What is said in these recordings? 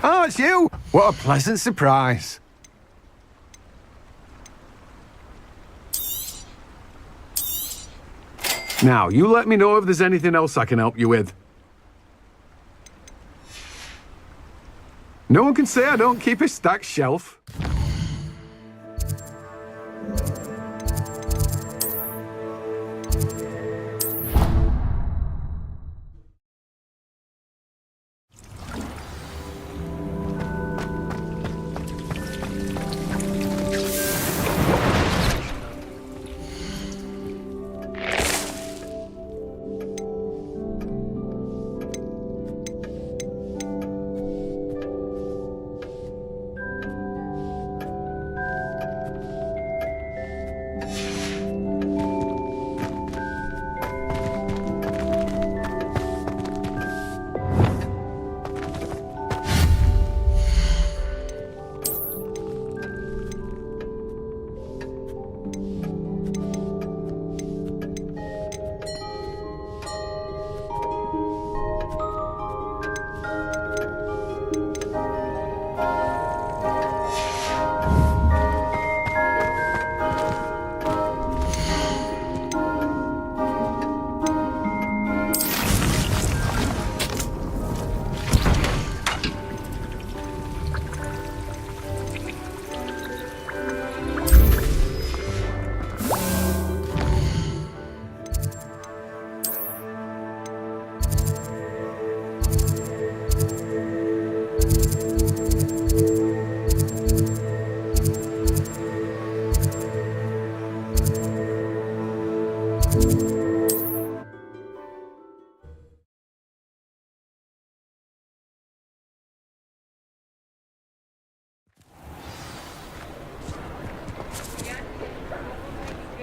Oh, it's you! What a pleasant surprise. Now, you let me know if there's anything else I can help you with. No one can say I don't keep a stacked shelf.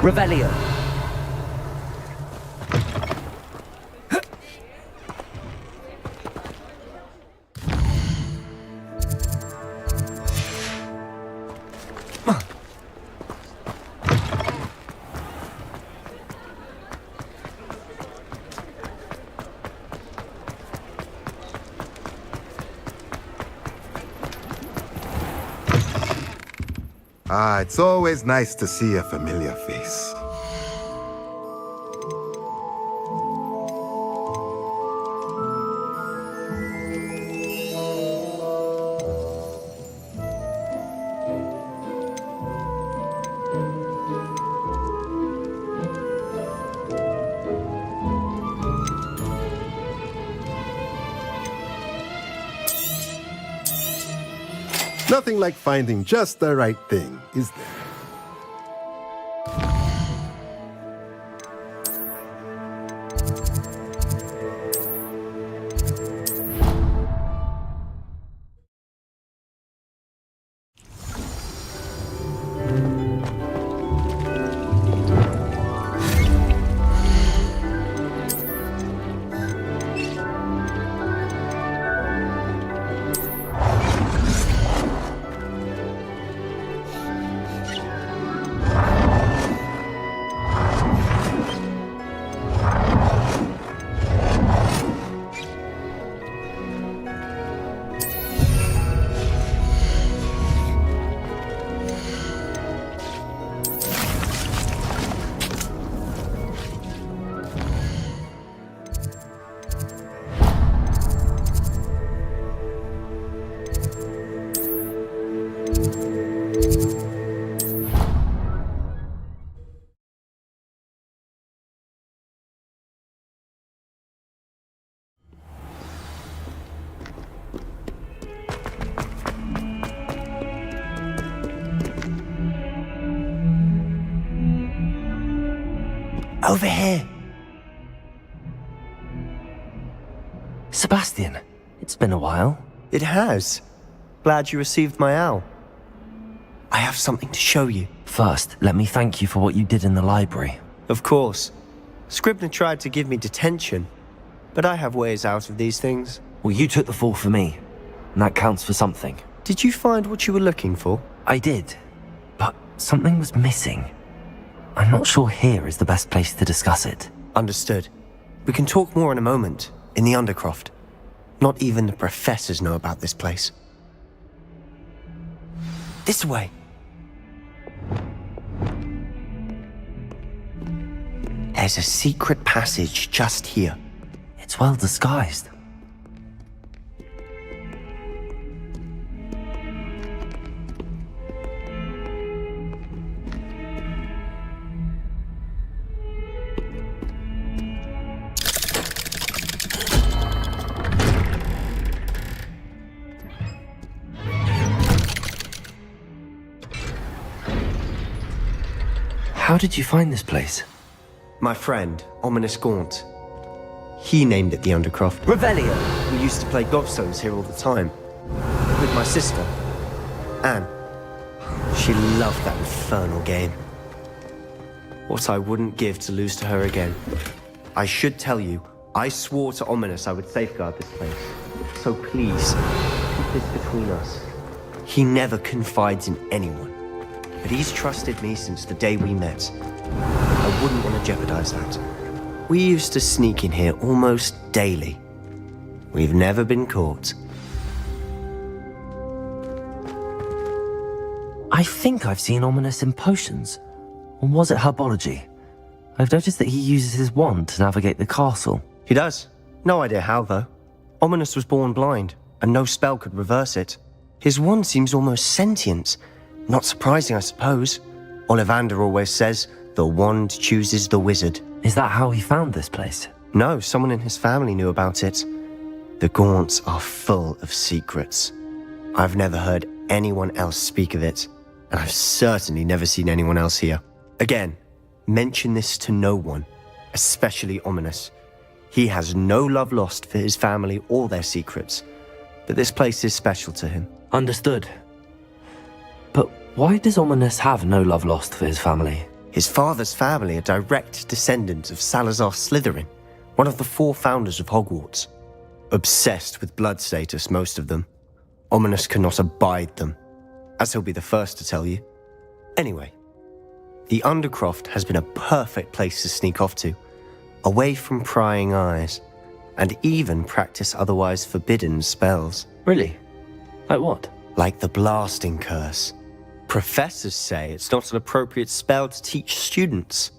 Revelio. Ah, it's always nice to see a familiar face. Nothing like finding just the right thing, is there? Over here. Sebastian, it's been a while. It has. Glad you received my owl. I have something to show you. First, let me thank you for what you did in the library. Of course. Scribner tried to give me detention, but I have ways out of these things. Well, you took the fall for me, and that counts for something. Did you find what you were looking for? I did, but something was missing. I'm not sure here is the best place to discuss it. Understood. We can talk more in a moment, in the Undercroft. Not even the professors know about this place. This way. There's a secret passage just here. It's well disguised. How did you find this place? My friend, Ominous Gaunt. He named it the Undercroft. Revelio! We used to play gobstones here all the time. With my sister, Anne. She loved that infernal game. What I wouldn't give to lose to her again. I should tell you, I swore to Ominous I would safeguard this place. So please, keep this between us. He never confides in anyone. But he's trusted me since the day we met. I wouldn't want to jeopardize that. We used to sneak in here almost daily. We've never been caught. I think I've seen Ominous in potions. Or was it herbology? I've noticed that he uses his wand to navigate the castle. He does. No idea how, though. Ominous was born blind, and no spell could reverse it. His wand seems almost sentient. Not surprising, I suppose. Ollivander always says, the wand chooses the wizard. Is that how he found this place? No, someone in his family knew about it. The Gaunts are full of secrets. I've never heard anyone else speak of it, and I've certainly never seen anyone else here. Again, mention this to no one, especially Ominous. He has no love lost for his family or their secrets, but this place is special to him. Understood. But why does Ominous have no love lost for his family? His father's family are direct descendants of Salazar Slytherin, one of the 4 founders of Hogwarts. Obsessed with blood status, most of them. Ominous cannot abide them, as he'll be the first to tell you. Anyway, the Undercroft has been a perfect place to sneak off to, away from prying eyes, and even practice otherwise forbidden spells. Really? Like what? Like the blasting curse. Professors say it's not an appropriate spell to teach students.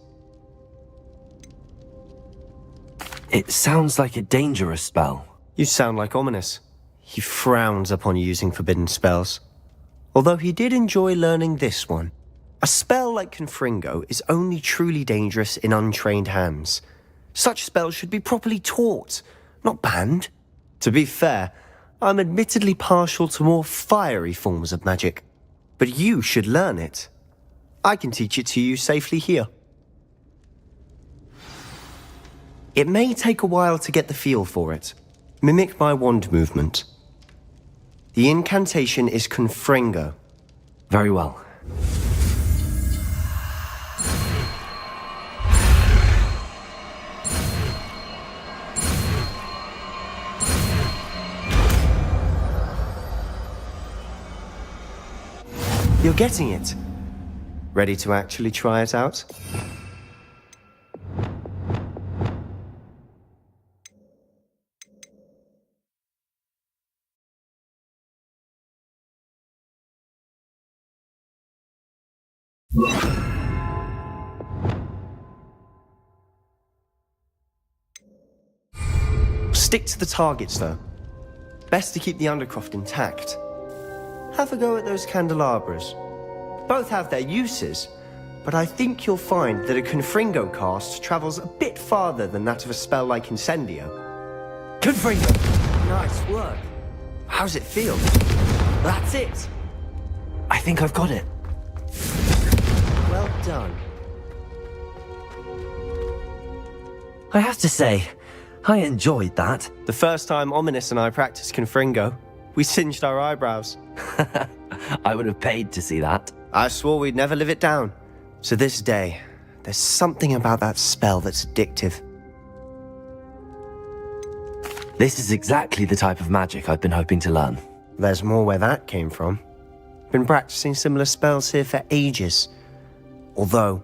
It sounds like a dangerous spell. You sound like Ominous. He frowns upon using forbidden spells. Although he did enjoy learning this one. A spell like Confringo is only truly dangerous in untrained hands. Such spells should be properly taught, not banned. To be fair, I'm admittedly partial to more fiery forms of magic. But you should learn it. I can teach it to you safely here. It may take a while to get the feel for it. Mimic my wand movement. The incantation is Confringo. Very well. You're getting it. Ready to actually try it out? Stick to the targets, though. Best to keep the Undercroft intact. Have a go at those candelabras. Both have their uses, but I think you'll find that a Confringo cast travels a bit farther than that of a spell like Incendio. Confringo! Nice work. How's it feel? That's it! I think I've got it. Well done. I have to say, I enjoyed that. The first time Ominous and I practiced Confringo, we singed our eyebrows. I would have paid to see that. I swore we'd never live it down. To this day, there's something about that spell that's addictive. This is exactly the type of magic I've been hoping to learn. There's more where that came from. Been practicing similar spells here for ages. Although,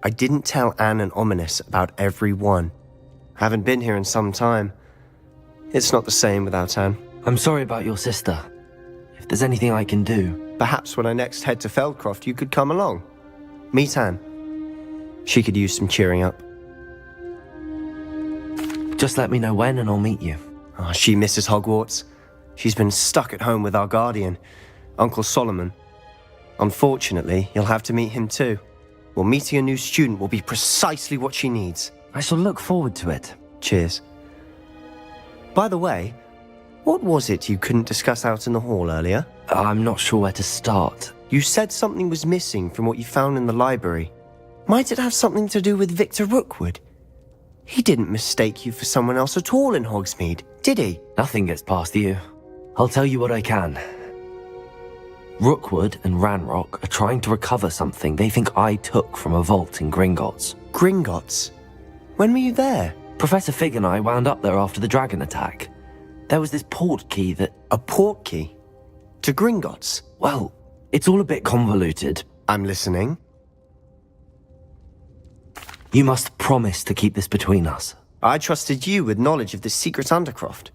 I didn't tell Anne and Ominous about every one. Haven't been here in some time. It's not the same without Anne. I'm sorry about your sister. If there's anything I can do... Perhaps when I next head to Feldcroft, you could come along. Meet Anne. She could use some cheering up. Just let me know when and I'll meet you. Oh, she misses Hogwarts. She's been stuck at home with our guardian, Uncle Solomon. Unfortunately, you'll have to meet him too. Well, meeting a new student will be precisely what she needs. I shall look forward to it. Cheers. By the way, what was it you couldn't discuss out in the hall earlier? I'm not sure where to start. You said something was missing from what you found in the library. Might it have something to do with Victor Rookwood? He didn't mistake you for someone else at all in Hogsmeade, did he? Nothing gets past you. I'll tell you what I can. Rookwood and Ranrock are trying to recover something they think I took from a vault in Gringotts. Gringotts? When were you there? Professor Fig and I wound up there after the dragon attack. There was this port key that... A port key? To Gringotts? Well, it's all a bit convoluted. I'm listening. You must promise to keep this between us. I trusted you with knowledge of the secret Undercroft.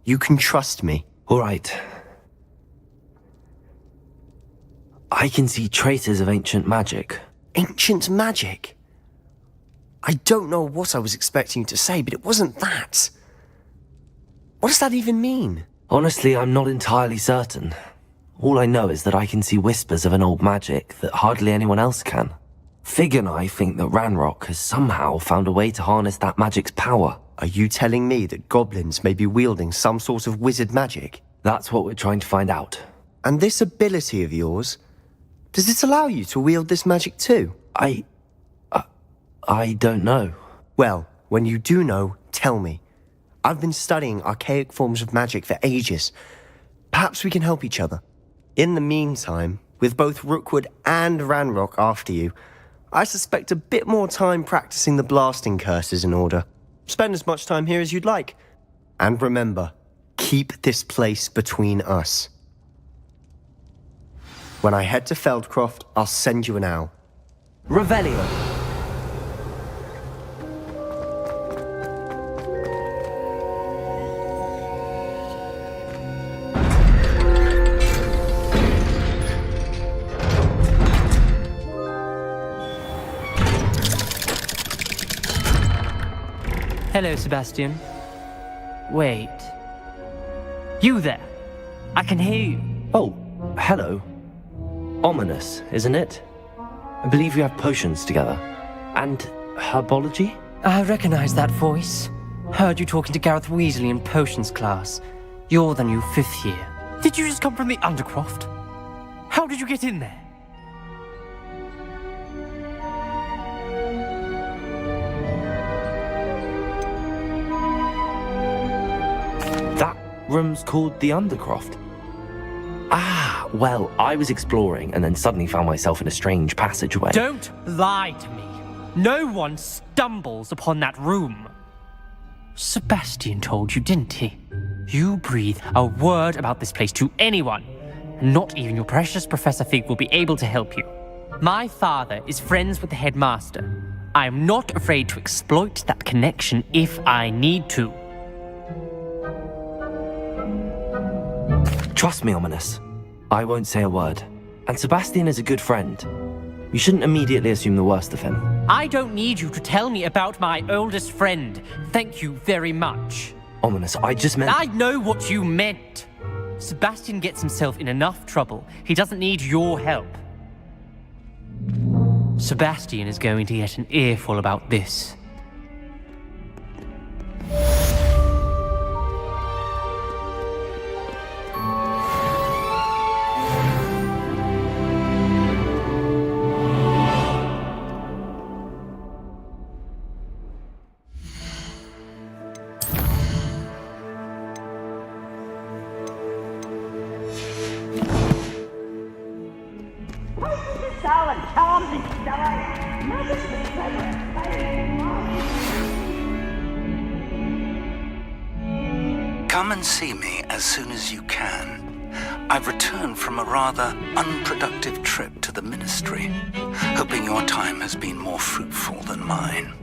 You can trust me. All right. I can see traces of ancient magic. Ancient magic? I don't know what I was expecting you to say, but it wasn't that. What does that even mean? Honestly, I'm not entirely certain. All I know is that I can see whispers of an old magic that hardly anyone else can. Fig and I think that Ranrock has somehow found a way to harness that magic's power. Are you telling me that goblins may be wielding some sort of wizard magic? That's what we're trying to find out. And this ability of yours, does it allow you to wield this magic too? I don't know. Well, when you do know, tell me. I've been studying archaic forms of magic for ages. Perhaps we can help each other. In the meantime, with both Rookwood and Ranrock after you, I suspect a bit more time practicing the blasting curse is in order. Spend as much time here as you'd like. And remember, keep this place between us. When I head to Feldcroft, I'll send you an owl. Revelio. Hello, Sebastian. Wait. You there? I can hear you. Oh, hello. Ominous, isn't it? I believe we have potions together. And herbology? I recognize that voice. Heard you talking to Gareth Weasley in potions class. You're the new 5th year. Did you just come from the Undercroft? How did you get in there? That room's called the Undercroft. Ah, well, I was exploring and then suddenly found myself in a strange passageway. Don't lie to me. No one stumbles upon that room. Sebastian told you, didn't he? You breathe a word about this place to anyone, and not even your precious Professor Fig will be able to help you. My father is friends with the headmaster. I am not afraid to exploit that connection if I need to. Trust me, Ominous. I won't say a word. And Sebastian is a good friend. You shouldn't immediately assume the worst of him. I don't need you to tell me about my oldest friend. Thank you very much. Ominous, I just meant... I know what you meant. Sebastian gets himself in enough trouble. He doesn't need your help. Sebastian is going to get an earful about this. Come and see me as soon as you can. I've returned from a rather unproductive trip to the Ministry, hoping your time has been more fruitful than mine.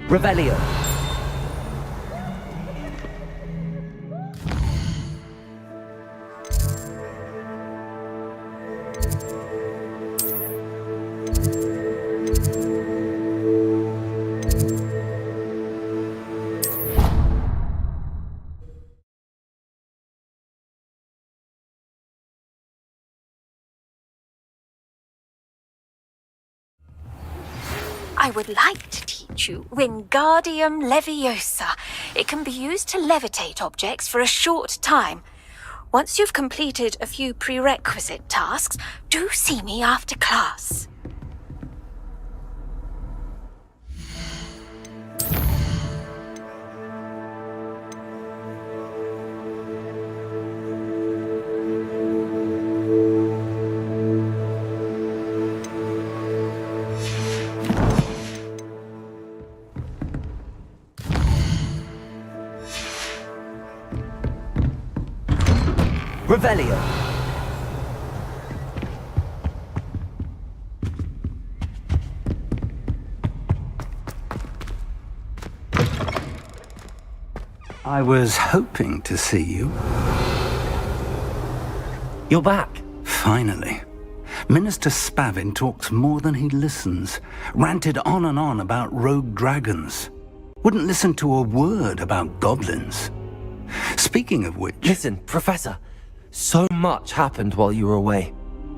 Revelio. I would like to teach you Wingardium Leviosa. It can be used to levitate objects for a short time. Once you've completed a few prerequisite tasks, do see me after class. Revelio. I was hoping to see you. You're back. Finally. Minister Spavin talks more than he listens. Ranted on and on about rogue dragons. Wouldn't listen to a word about goblins. Speaking of which... Listen, Professor. So much happened while you were away.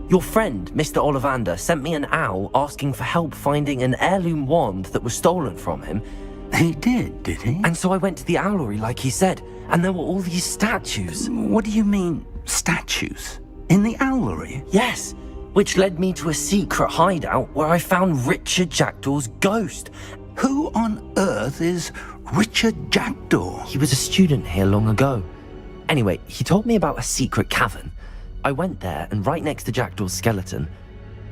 Your friend, Mr. Ollivander, sent me an owl asking for help finding an heirloom wand that was stolen from him. He did he? And so I went to the owlery like he said, and there were all these statues. What do you mean, statues? In the owlery? Yes, which led me to a secret hideout where I found Richard Jackdaw's ghost. Who on earth is Richard Jackdaw? He was a student here long ago. Anyway, he told me about a secret cavern. I went there, and right next to Jackdaw's skeleton,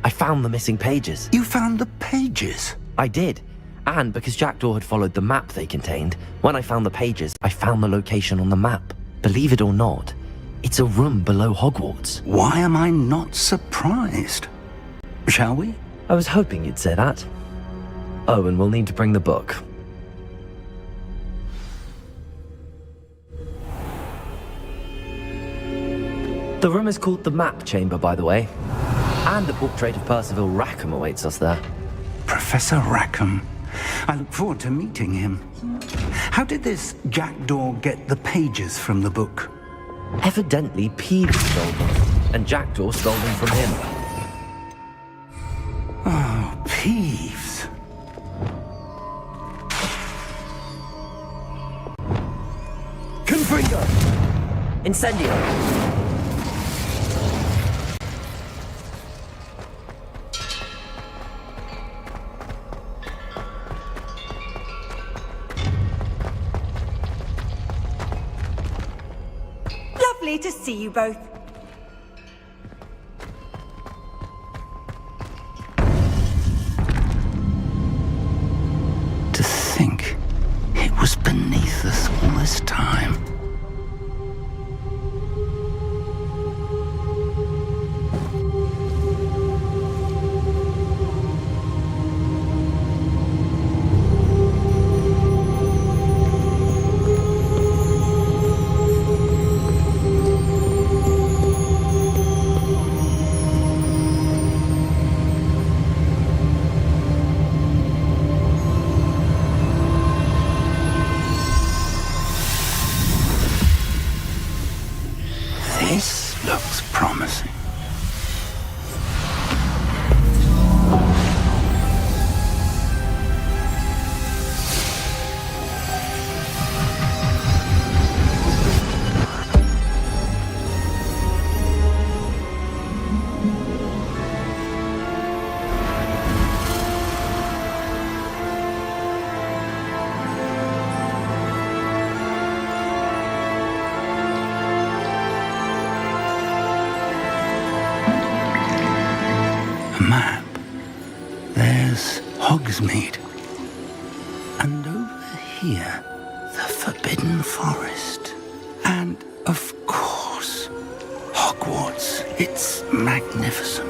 I found the missing pages. You found the pages? I did. And because Jackdaw had followed the map they contained, when I found the pages, I found the location on the map. Believe it or not, it's a room below Hogwarts. Why am I not surprised? Shall we? I was hoping you'd say that. Oh, and we'll need to bring the book. The room is called the Map Chamber, by the way. And the portrait of Percival Rackham awaits us there. Professor Rackham. I look forward to meeting him. How did this Jackdaw get the pages from the book? Evidently, Peeves stole them, and Jackdaw stole them from him. Oh, Peeves. Confringo! Incendio! Lovely to see you both. To think it was beneath us all this time. This looks promising. Map. There's Hogsmeade. And over here, the Forbidden Forest. And, of course, Hogwarts. It's magnificent.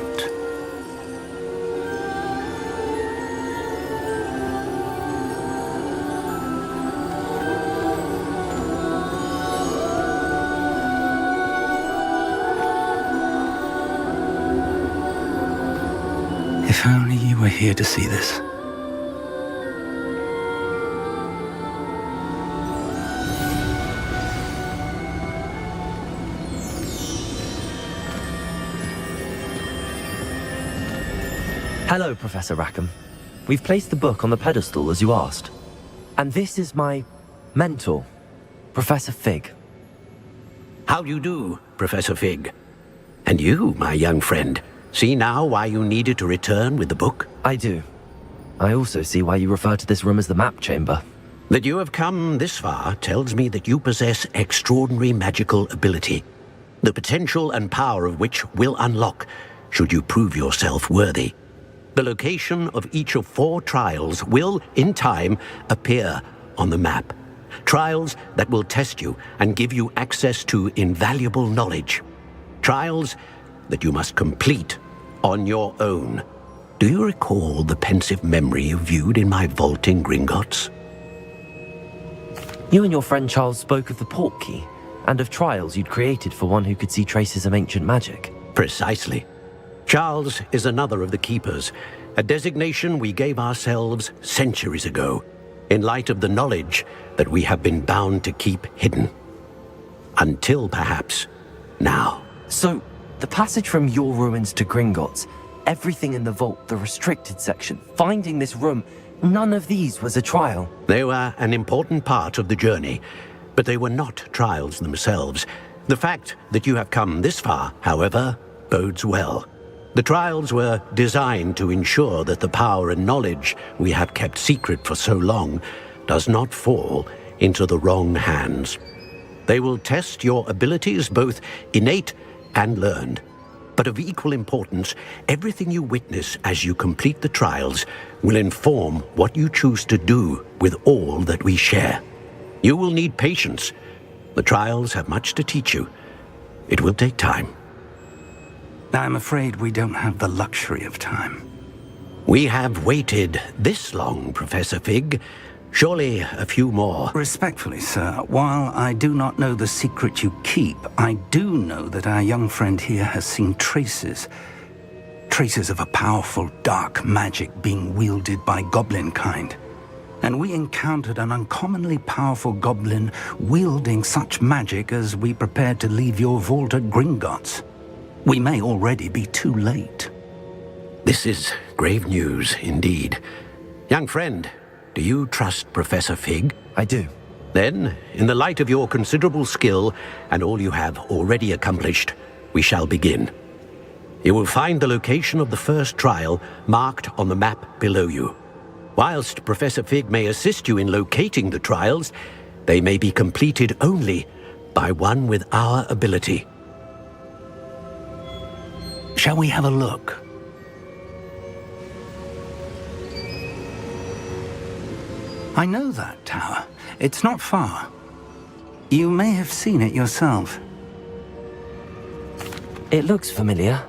If only you were here to see this. Hello, Professor Rackham. We've placed the book on the pedestal as you asked. And this is my mentor, Professor Fig. How do you do, Professor Fig? And you, my young friend, see now why you needed to return with the book? I do. I also see why you refer to this room as the map chamber. That you have come this far tells me that you possess extraordinary magical ability, the potential and power of which will unlock should you prove yourself worthy. The location of each of 4 trials will, in time, appear on the map. Trials that will test you and give you access to invaluable knowledge. Trials that you must complete on your own. Do you recall the pensive memory you viewed in my vault in Gringotts? You and your friend Charles spoke of the portkey, and of trials you'd created for one who could see traces of ancient magic. Precisely. Charles is another of the Keepers, a designation we gave ourselves centuries ago, in light of the knowledge that we have been bound to keep hidden. Until, perhaps, now. So, the passage from your ruins to Gringotts, everything in the vault, the restricted section, finding this room, none of these was a trial. They were an important part of the journey, but they were not trials themselves. The fact that you have come this far, however, bodes well. The trials were designed to ensure that the power and knowledge we have kept secret for so long does not fall into the wrong hands. They will test your abilities, both innate and learned. But of equal importance, everything you witness as you complete the trials will inform what you choose to do with all that we share. You will need patience. The trials have much to teach you. It will take time. I'm afraid we don't have the luxury of time. We have waited this long, Professor Fig. Surely a few more. Respectfully, sir, while I do not know the secret you keep, I do know that our young friend here has seen traces of a powerful dark magic being wielded by goblin kind. And we encountered an uncommonly powerful goblin wielding such magic as we prepared to leave your vault at Gringotts. We may already be too late. This is grave news indeed. Young friend, do you trust Professor Fig? I do. Then, in the light of your considerable skill and all you have already accomplished, we shall begin. You will find the location of the first trial marked on the map below you. Whilst Professor Fig may assist you in locating the trials, they may be completed only by one with our ability. Shall we have a look? I know that tower. It's not far. You may have seen it yourself. It looks familiar.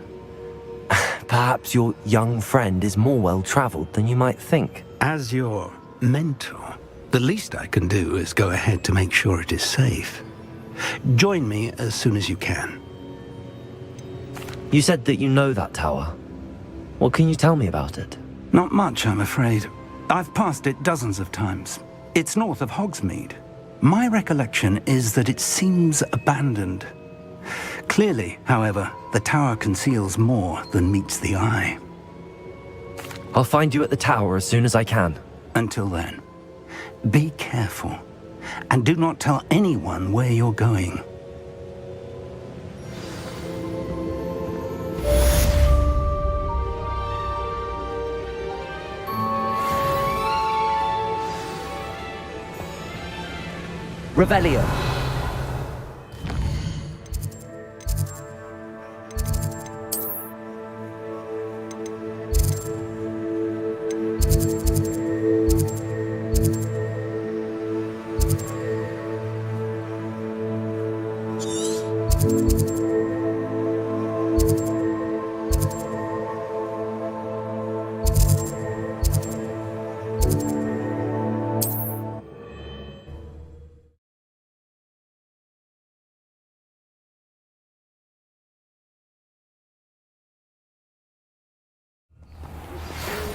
Perhaps your young friend is more well-traveled than you might think. As your mentor, the least I can do is go ahead to make sure it is safe. Join me as soon as you can. You said that you know that tower. What can you tell me about it? Not much, I'm afraid. I've passed it dozens of times. It's north of Hogsmeade. My recollection is that it seems abandoned. Clearly, however, the tower conceals more than meets the eye. I'll find you at the tower as soon as I can. Until then, be careful, and do not tell anyone where you're going. Revelio.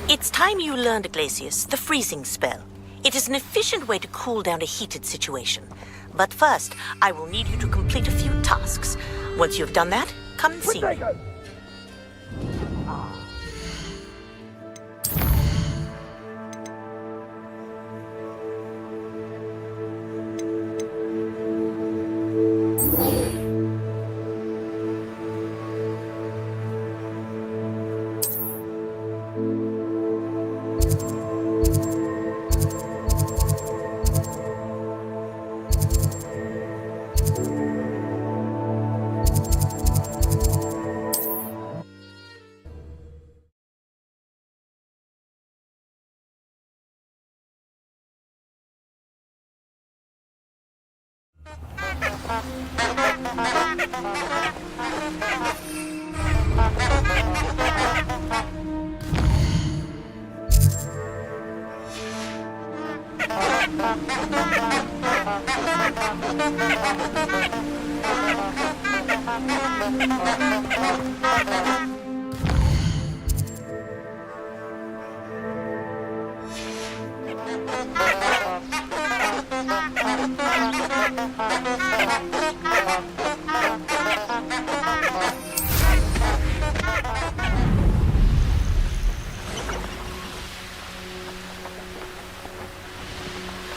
It's time you learned, Glacius, the freezing spell. It is an efficient way to cool down a heated situation. But first, I will need you to complete a few tasks. Once you've done that, come and see me.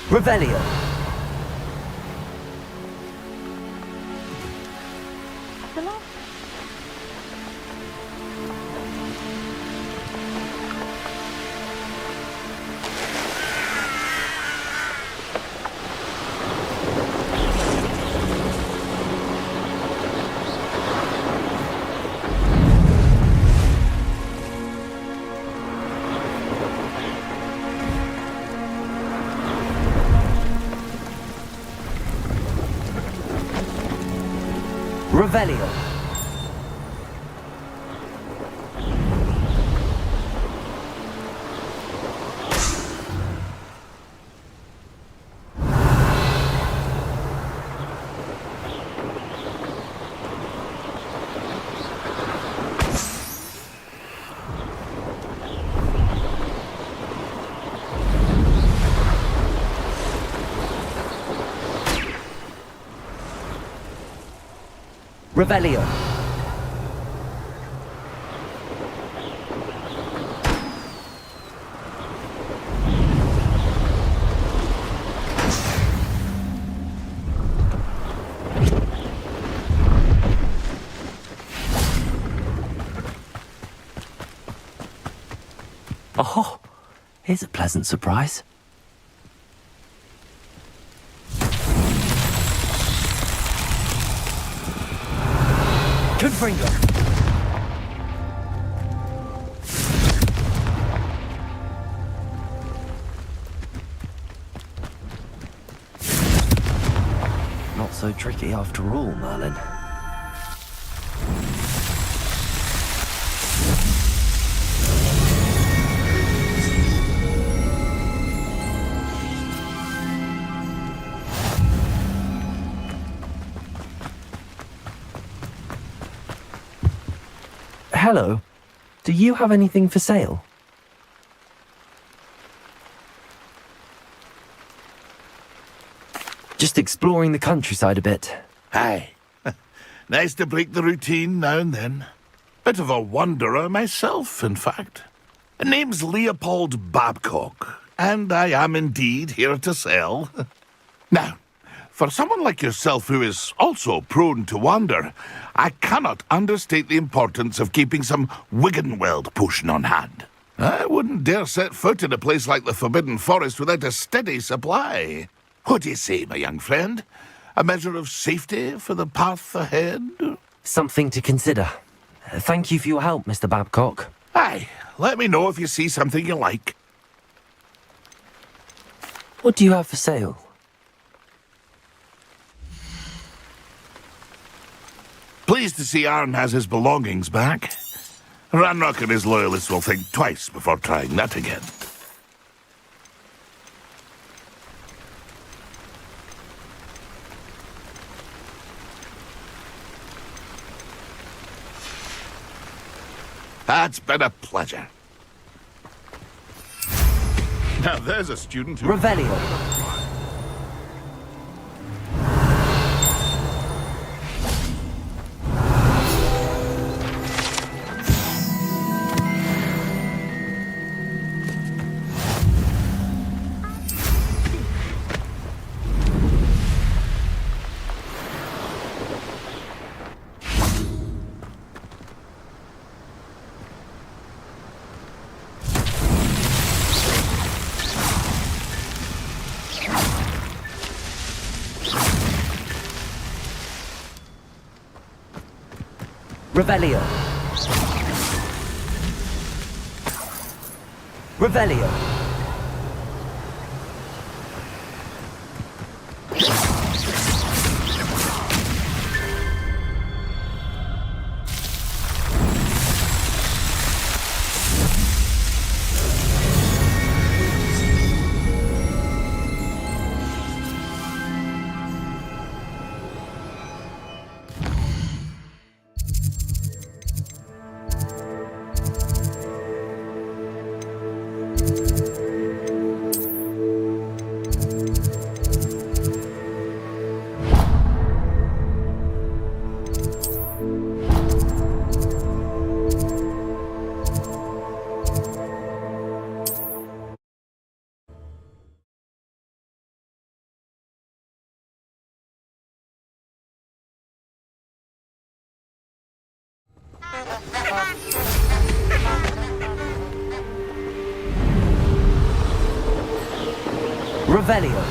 Revelio. Revelio. Revelio. Oh, here's a pleasant surprise. Confringo. Not so tricky after all, Merlin. Hello. Do you have anything for sale? Just exploring the countryside a bit. Aye. Nice to break the routine now and then. Bit of a wanderer myself, in fact. Name's Leopold Babcock, and I am indeed here to sell. Now, for someone like yourself who is also prone to wander, I cannot understate the importance of keeping some Wiggenweld potion on hand. I wouldn't dare set foot in a place like the Forbidden Forest without a steady supply. What do you say, my young friend? A measure of safety for the path ahead? Something to consider. Thank you for your help, Mr. Babcock. Aye, let me know if you see something you like. What do you have for sale? Pleased to see Arn has his belongings back. Ranrock and his loyalists will think twice before trying that again. That's been a pleasure. Now there's a student who... Revelio. Revelio. Revelio. Revelio.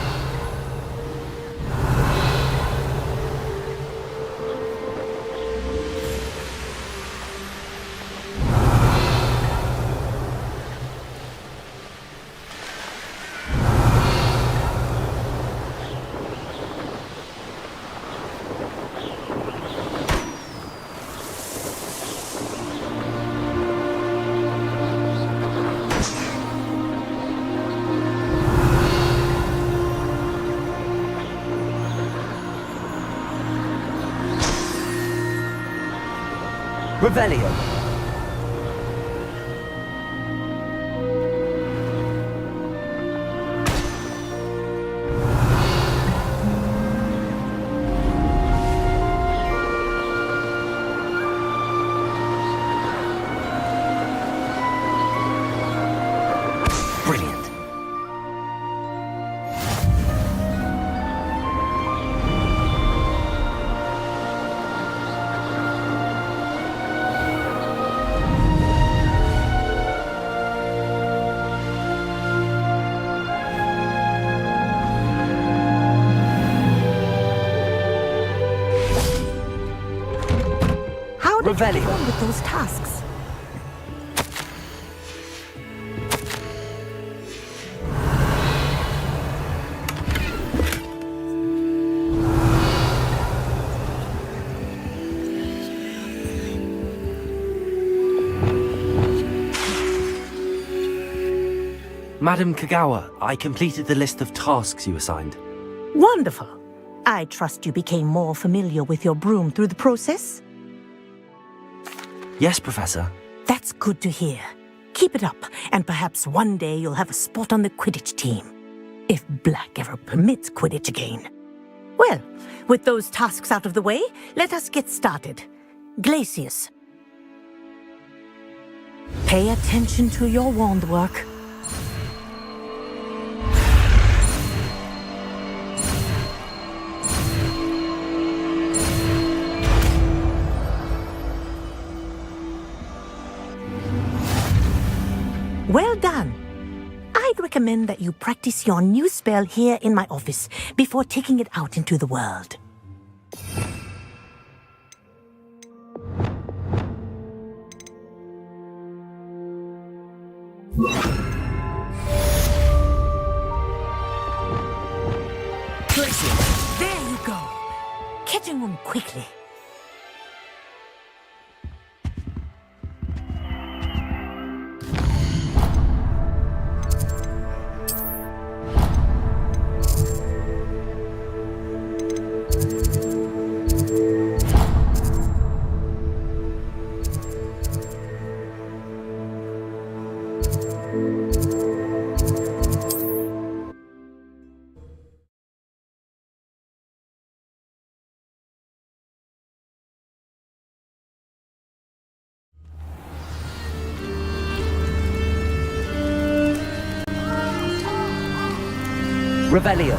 Revelio. Brilliant. How did you Revelio. get on with those tasks? Madam Kagawa, I completed the list of tasks you assigned. Wonderful. I trust you became more familiar with your broom through the process? Yes, Professor. That's good to hear. Keep it up, and perhaps one day you'll have a spot on the Quidditch team. If Black ever permits Quidditch again. Well, with those tasks out of the way, let us get started. Glacius. Pay attention to your wand work. Well done. I'd recommend that you practice your new spell here in my office before taking it out into the world. Glacius, there you go. Catching them quickly. Revelio.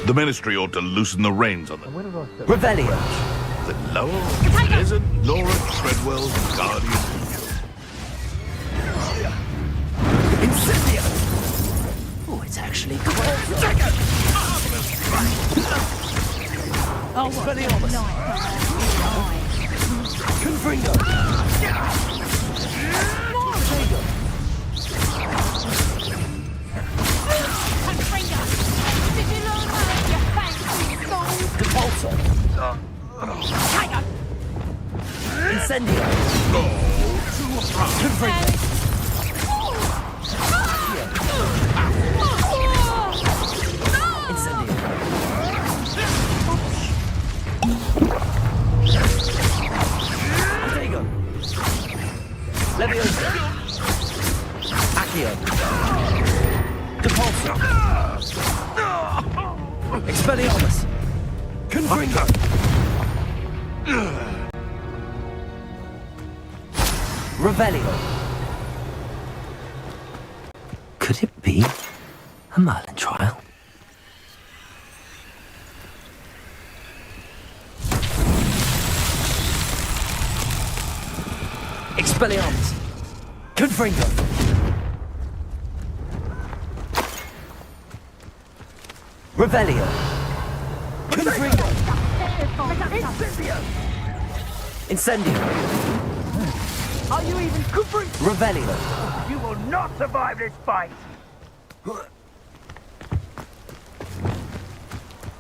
The Ministry ought to loosen the reins on them. Revelio. The Lowell, Pleasant, Laura, Treadwell, Guardian. Incendio. Oh, it's actually cold. Oh, Expelliarmus. Confringo. Depulso. Incendio. Confringo. Incendio. Expelliarmus! Confringo! Revelio! Could it be a Merlin trial? Expelliarmus! Confringo! Revelio! Confringo! Incendio! Are you even Confringo? Revelio! You will not survive this fight!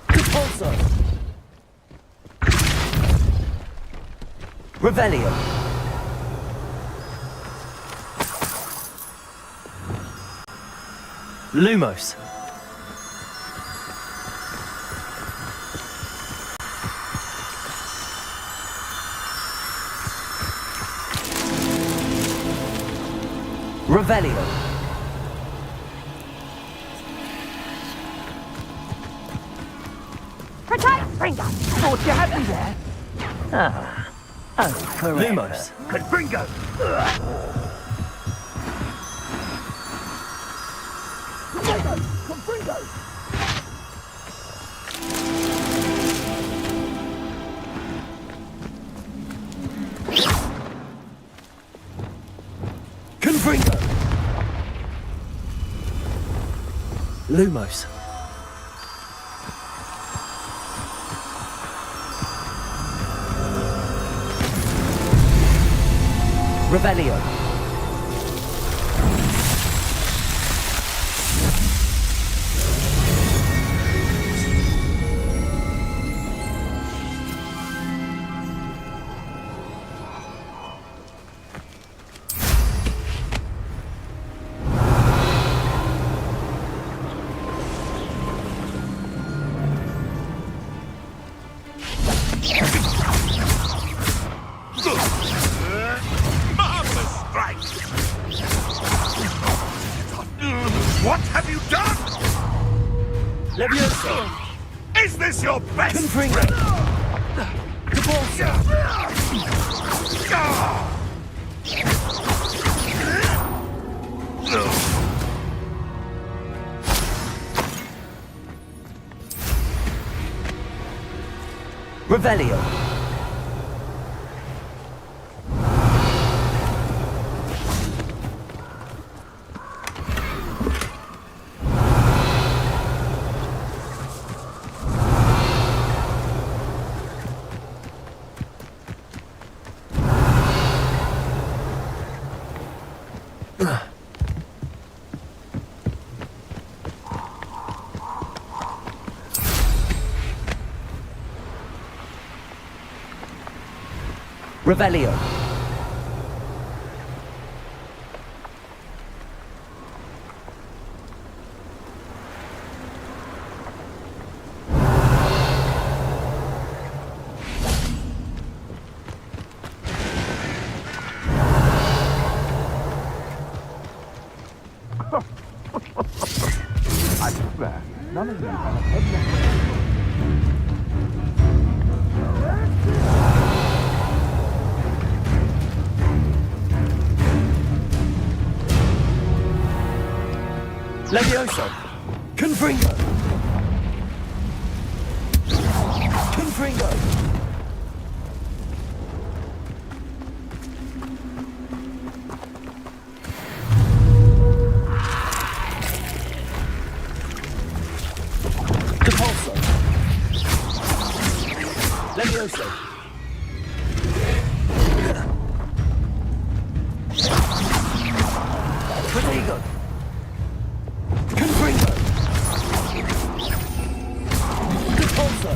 Repulsor! Revelio! Lumos! Revelio! Protect Fringo! Thought you had me there. Oh, correct. Lumos! Confringo! Confringo! Confringo! Lumos! Revelio! Marvelous strike! What have you done? Levioso! Is this your best? Confringo! Repulsor! Revelio! Revelio! I swear, none of you have a head. Levioso! Confringo! Confringo! Depulso! Levioso! Protego! Confringo! Depulso!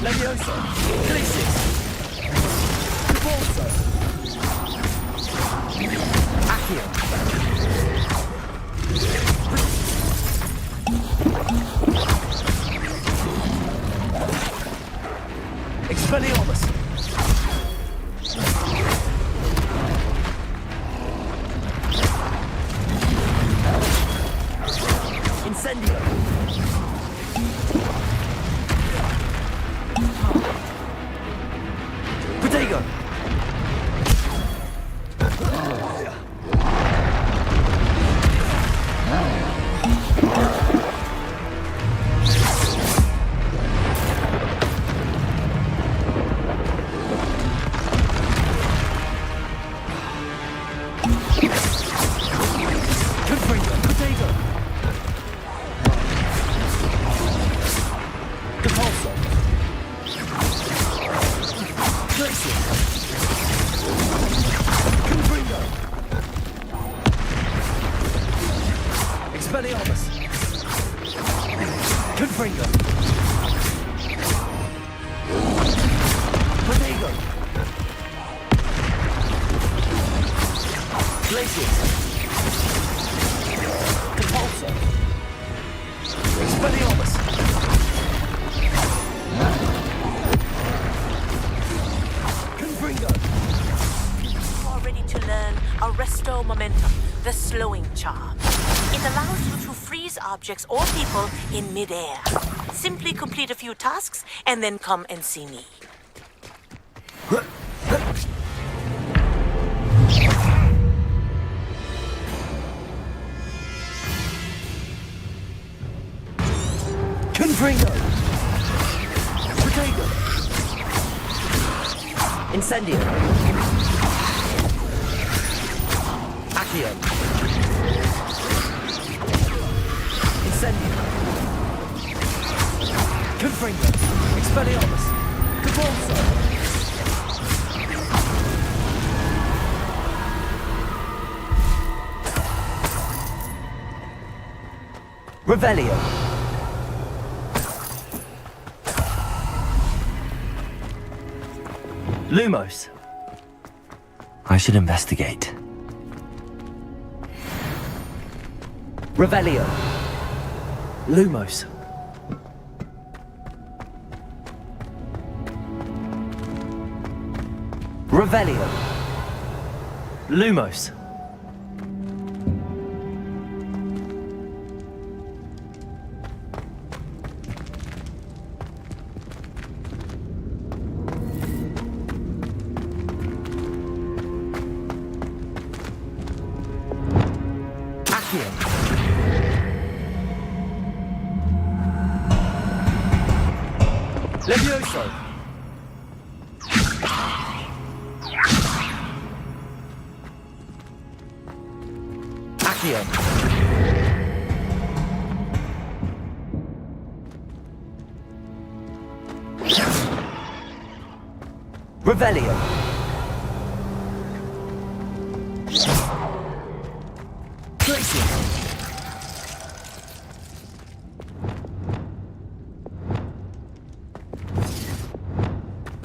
Levioso! Glacis! Depulso! Accio! Incendio! Protego! Objects or people in midair. Simply complete a few tasks and then come and see me. Confringo! Protego! Incendio! Accio! Confringo! Expelliarmus! Cabalso! Revelio! Lumos! I should investigate. Revelio! Lumos! Revelio. Lumos. Accio. Levioso. Revelio. Glacier.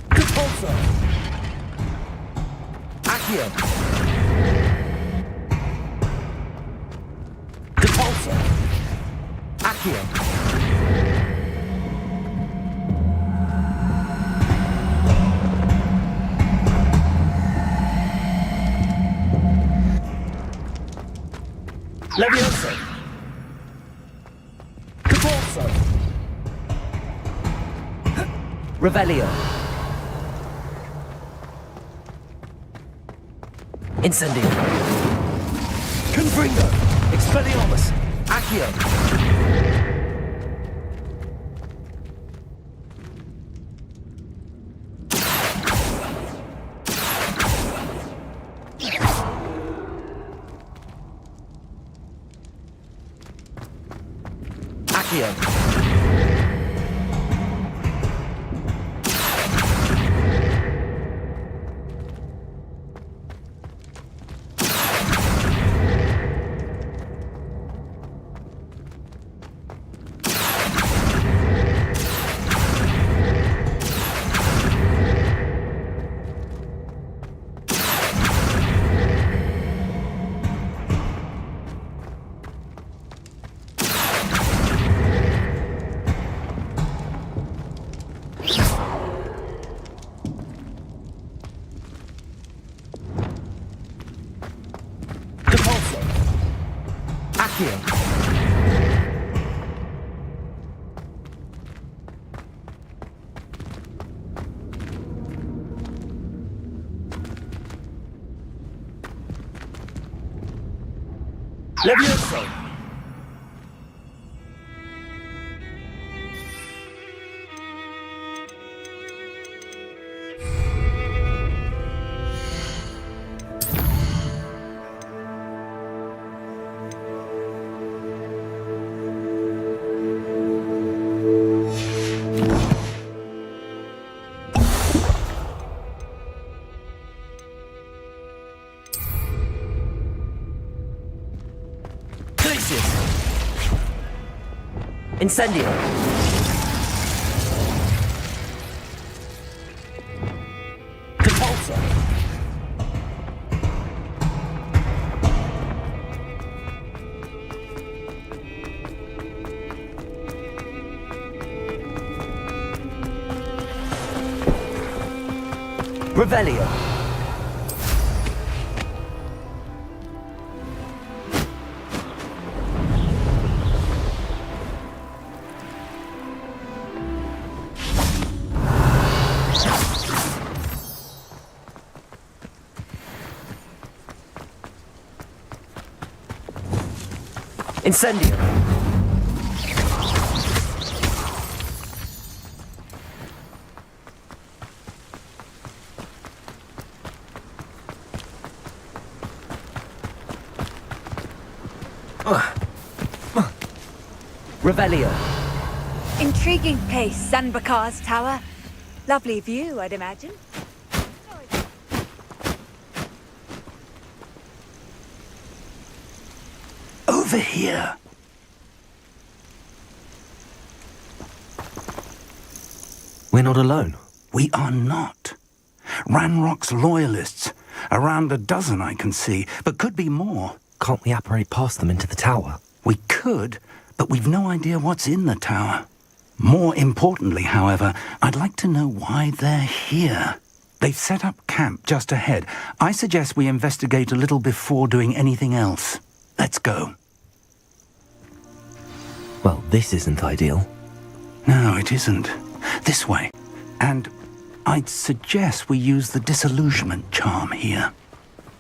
Compulsor. Accio. Compulsor. Accio. Levioso. Cabalso. Revelio. Incendio. Confringo. Expelliarmus. Accio. Accio. Accio. Levioso! Incendio! Catapulta! Revelio! Incendio! Revelio! Intriguing place, Sanbakar's tower. Lovely view, I'd imagine. Over here. We're not alone. We are not. Ranrock's loyalists. Around a dozen I can see, but could be more. Can't we apparate past them into the tower? We could, but we've no idea what's in the tower. More importantly, however, I'd like to know why they're here. They've set up camp just ahead. I suggest we investigate a little before doing anything else. Let's go. Well, this isn't ideal. No, it isn't. This way. And I'd suggest we use the disillusionment charm here.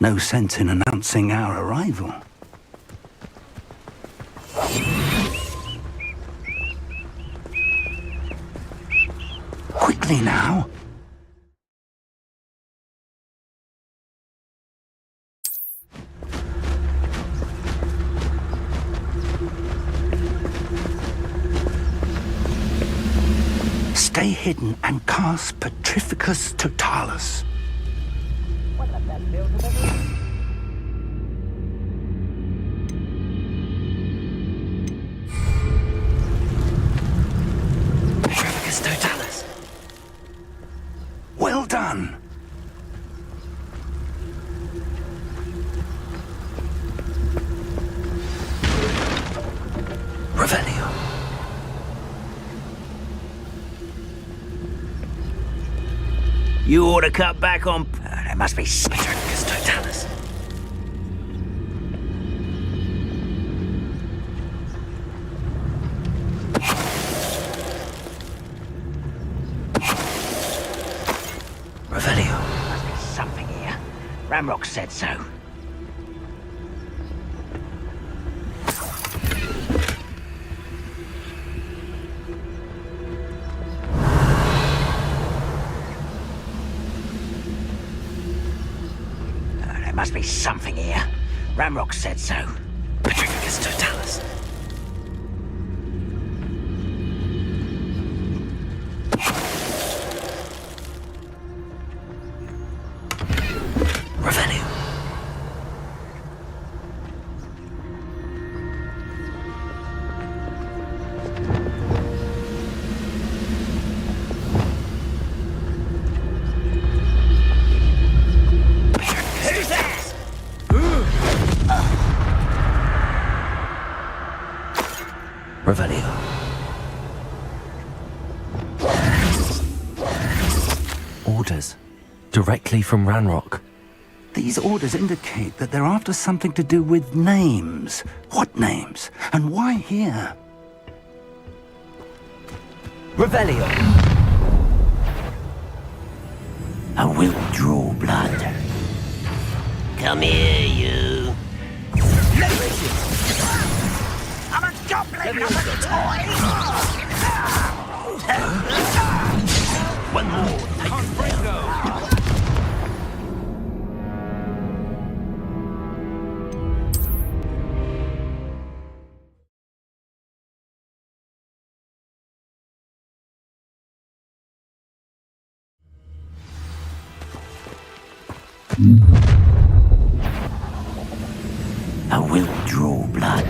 No sense in announcing our arrival. Quickly now. Stay hidden and cast Petrificus Totalis. Petrificus Totalis. Well done. Revelio. You ought to cut back on... there must be... Petrificus Totalis. Revelio. Must be something here. Ramrock said so. There must be something here. Ramrock said so. Petrificus Totalis. Revelio. Who's that? Revelio. Orders. Directly from Ranrock. These orders indicate that they're after something to do with names. What names? And why here? Revelio. I will draw blood. Come here, you. Leverage. One more. I will draw blood.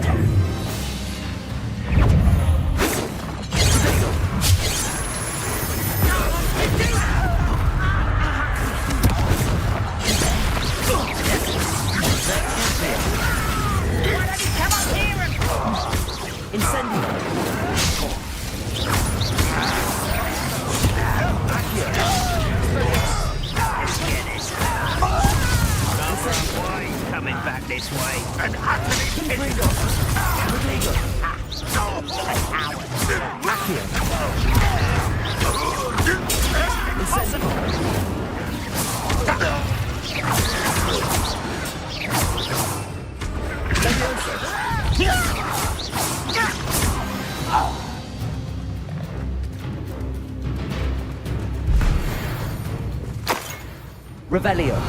Coming back this way. And utterly Revelio.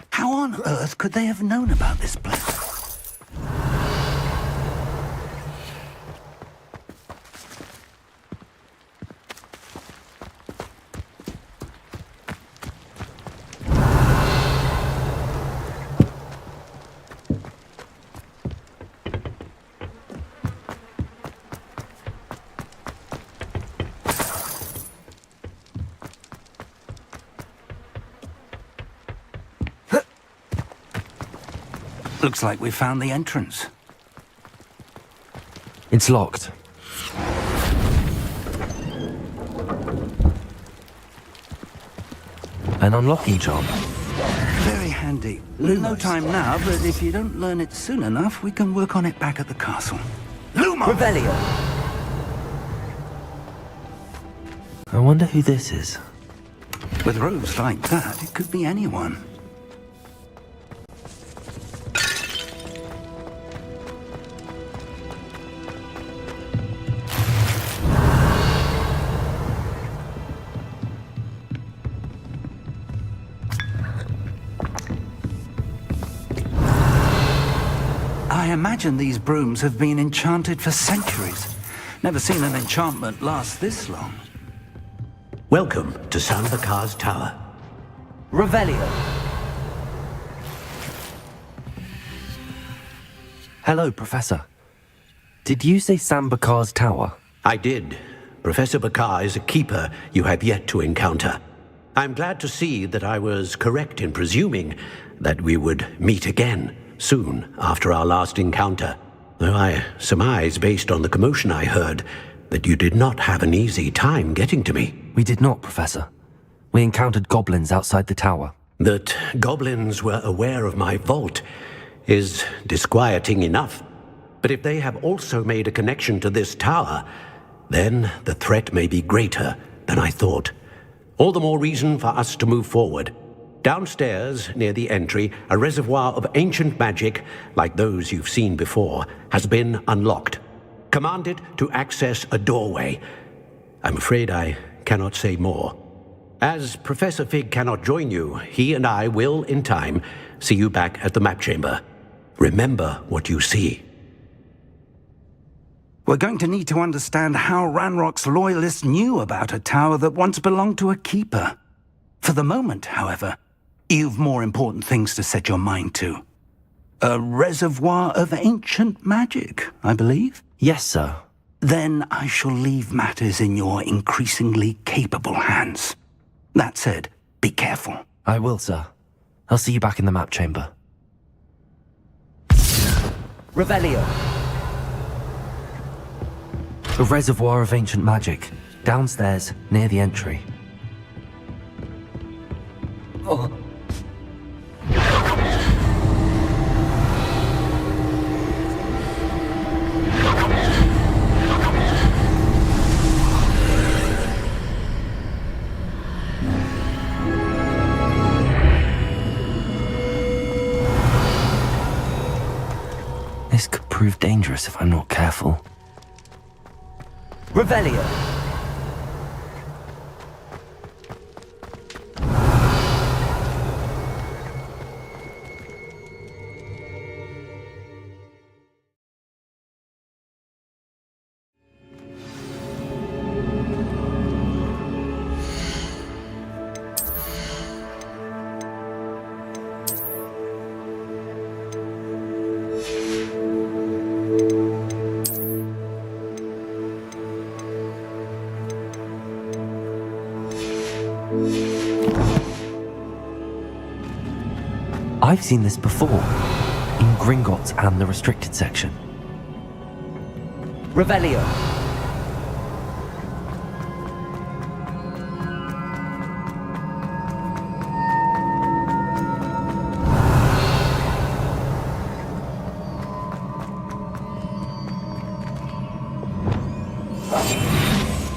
How on earth could they have known about this place? Looks like we found the entrance. It's locked. An unlocking charm. Very handy. No time now, but if you don't learn it soon enough, we can work on it back at the castle. Revelio. I wonder who this is. With robes like that, it could be anyone. I imagine these brooms have been enchanted for centuries. Never seen an enchantment last this long. Welcome to Sanbakar's Tower. Revelio. Hello, Professor. Did you say Sambakar's Tower? I did. Professor Bakar is a keeper you have yet to encounter. I'm glad to see that I was correct in presuming that we would meet again soon after our last encounter. Though I surmise, based on the commotion I heard, that you did not have an easy time getting to me. We did not, Professor. We encountered goblins outside the tower. That goblins were aware of my vault is disquieting enough. But if they have also made a connection to this tower, then the threat may be greater than I thought. All the more reason for us to move forward. Downstairs, near the entry, a reservoir of ancient magic, like those you've seen before, has been unlocked. Commanded to access a doorway. I'm afraid I cannot say more. As Professor Fig cannot join you, he and I will, in time, see you back at the map chamber. Remember what you see. We're going to need to understand how Ranrock's loyalists knew about a tower that once belonged to a keeper. For the moment, however, you've more important things to set your mind to. A reservoir of ancient magic, I believe? Yes, sir. Then I shall leave matters in your increasingly capable hands. That said, be careful. I will, sir. I'll see you back in the map chamber. Revelio. A reservoir of ancient magic. Downstairs, near the entry. Oh. prove dangerous if I'm not careful. Revelio! I've seen this before, in Gringotts and the restricted section. Revelio!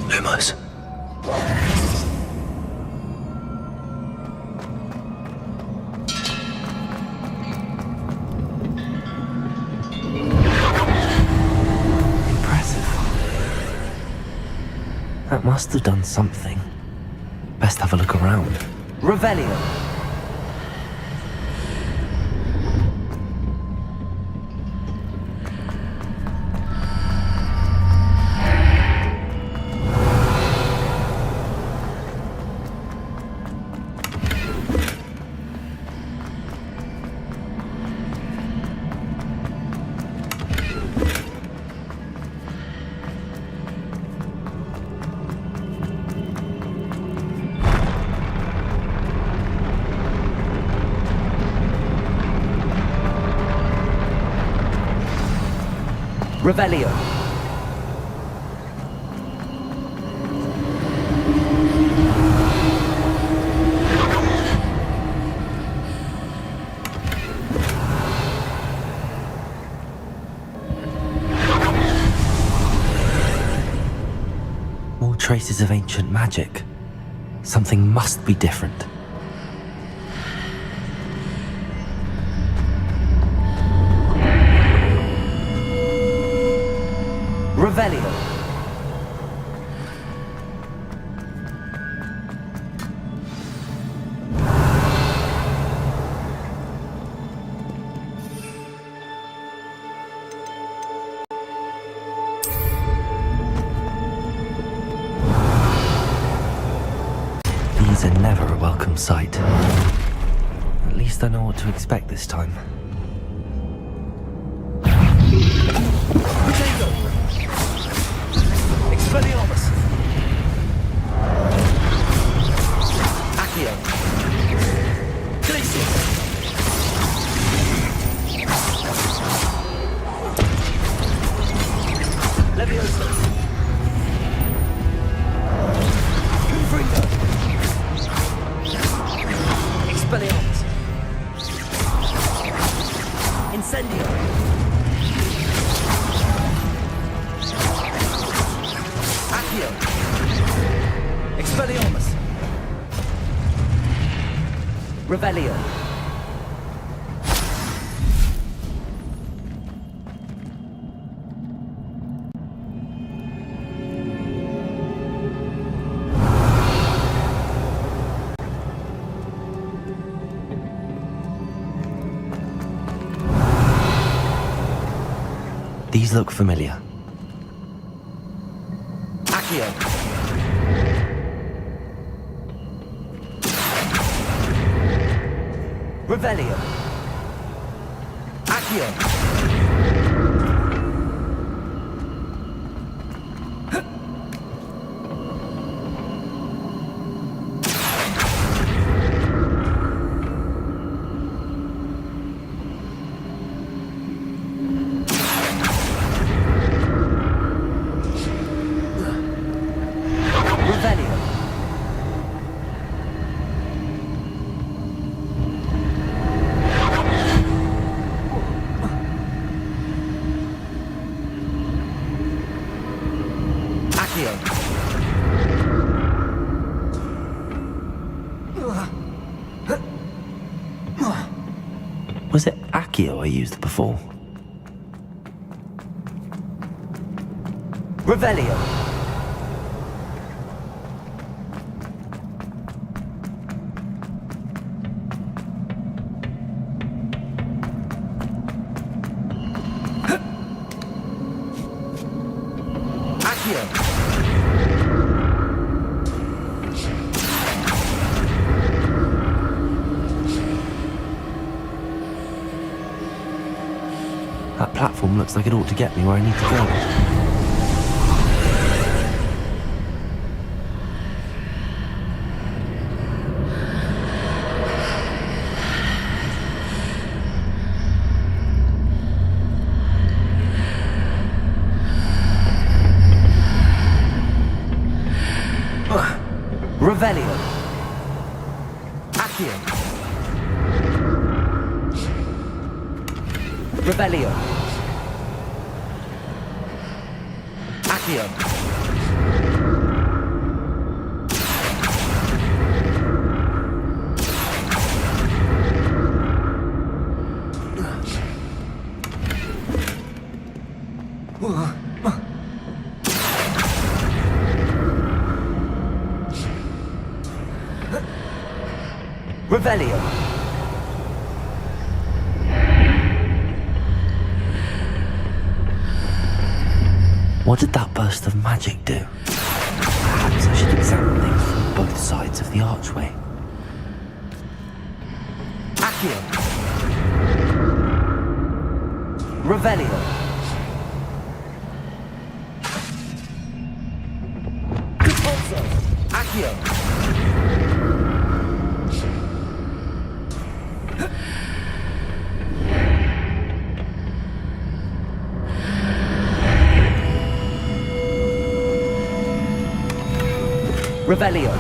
Lumos. That must have done something. Best have a look around. Revelio! Revelio. More traces of ancient magic. Something must be different. Revelio. These are never a welcome sight. At least I know what to expect this time. Expelliarmus! Accio! Glacius! Leviosa! Confringo! Expelliarmus! Incendio! Accio! Expelliarmus! Revelio! These look familiar. Accio! Revelio! Accio! Revelio. Accio! Was it Accio I used before? Revelio. Accio. That platform looks like it ought to get me where I need to go. Revelio. Accio. Revelio. Accio. Revelio. What did that burst of magic do? Perhaps I should examine things from both sides of the archway. Accio. Revelio. Accio. Revelio.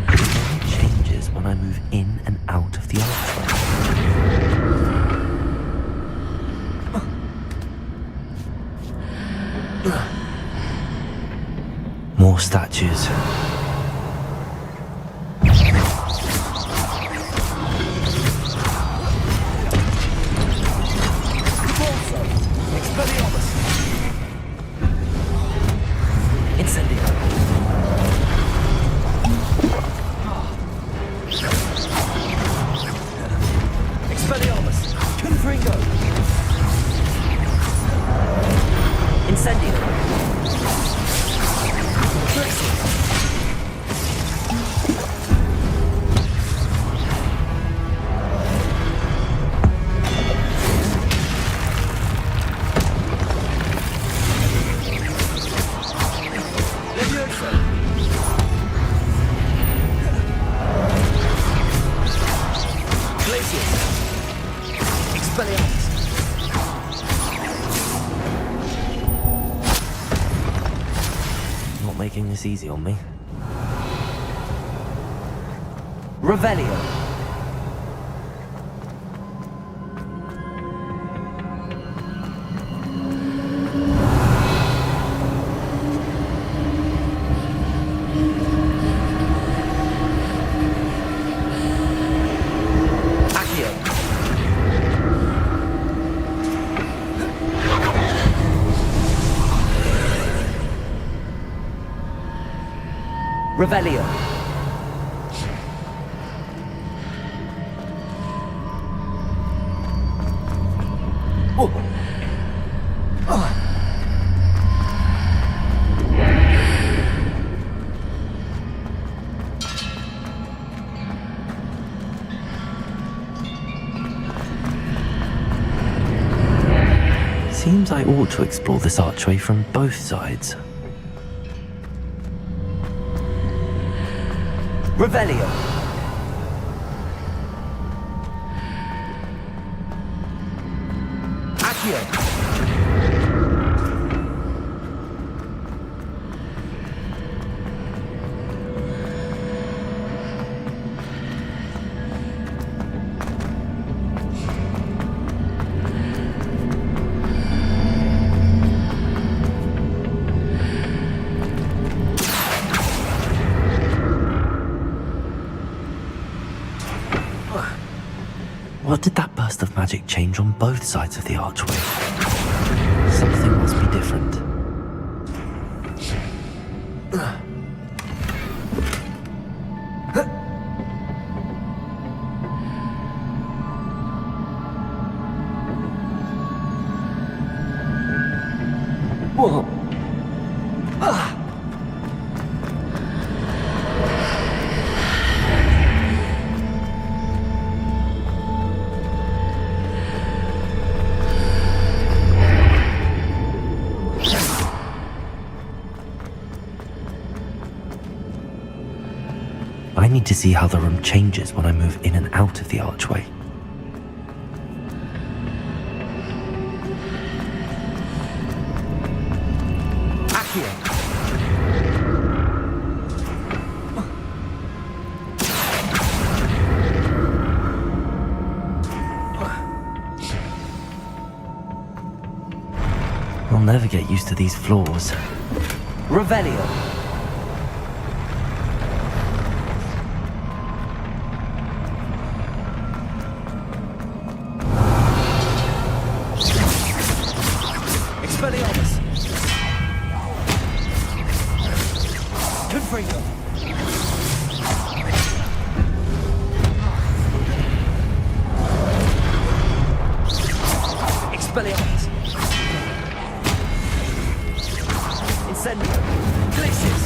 It changes when I move in and out of the archway. More statues. Not making this easy on me. Revelio. Revelio. Seems I ought to explore this archway from both sides. Revelio. Accio. What did that burst of magic change on both sides of the archway? Something must be different. Whoa. I need to see how the room changes when I move in and out of the archway. Accio! I'll never get used to these floors. Revelio. Expelliarmus! Confringo! Expelliarmus! Incendio! Glacius!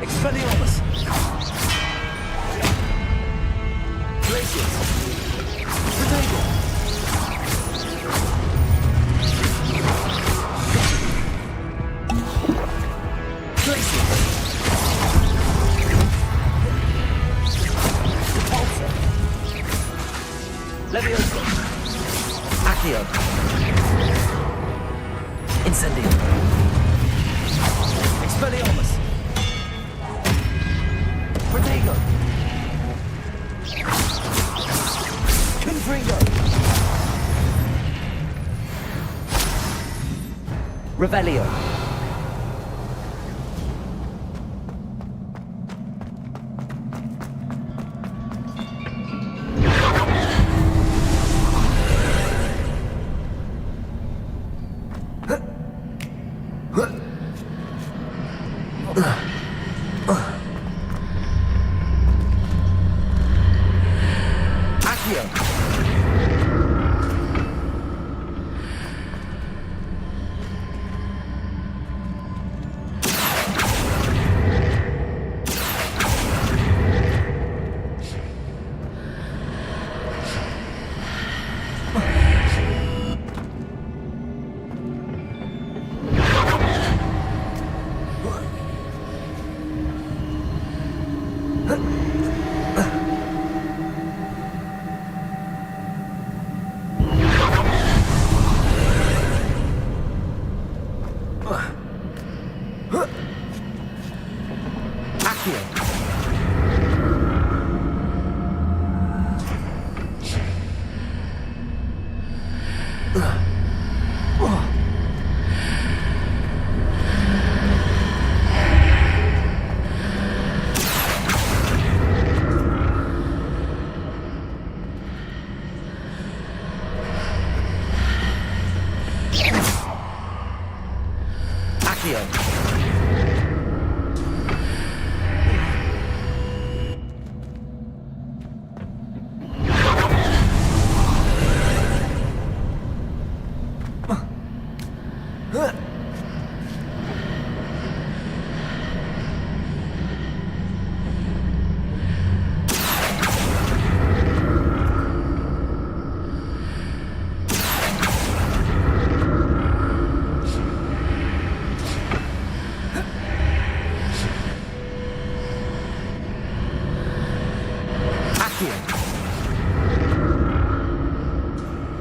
Expelliarmus! Glacius! Protego! Glacius! Repulsor! Leviosa! Accio! Incendio! Expelliarmus! Protego! Confringo! Revelio.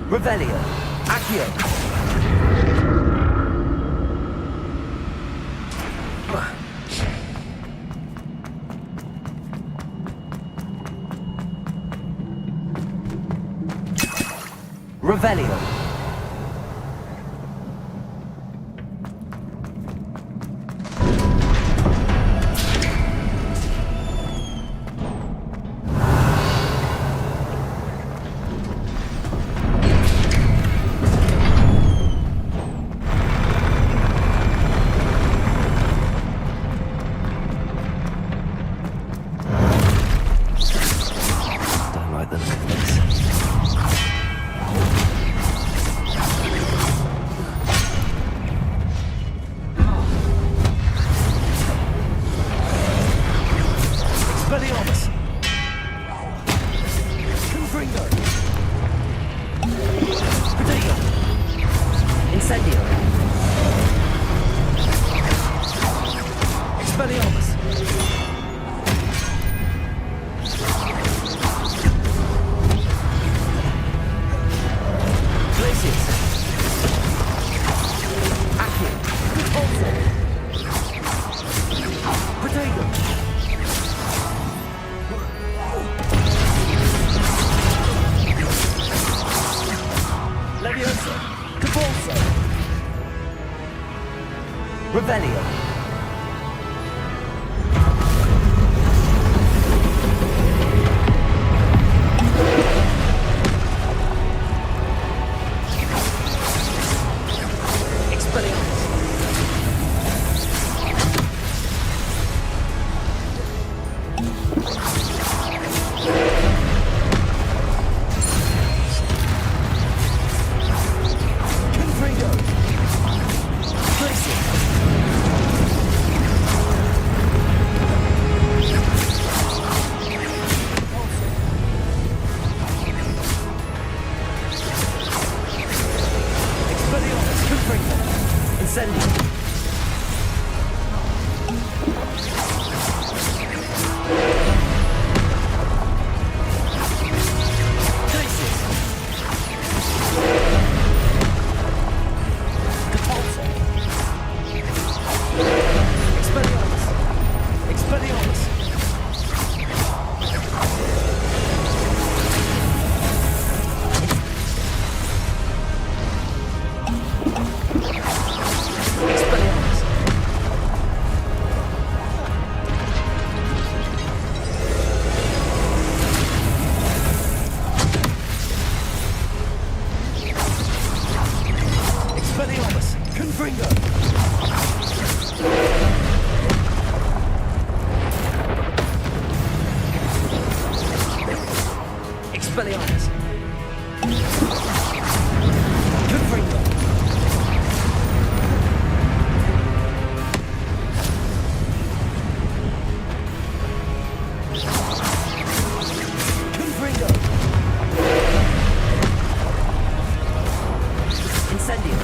Revelio. Accio. Revelio. Don't like the look of this. Expelliarmus. Confringo. Protego. Incendio. Expelliarmus. Glacius. Accio. Repulso. Protego. Leviosa. Capulso. Revelio. Expelliarmus. Confringo. Glacius. Expelliarmus. Confringo. Incendio. Glacius. Capulso. Expelliarmus. Expelliarmus. Expelliarmus. Expelliarmus. Confringo. Expelliarmus. Confringo. Confringo. Incendio.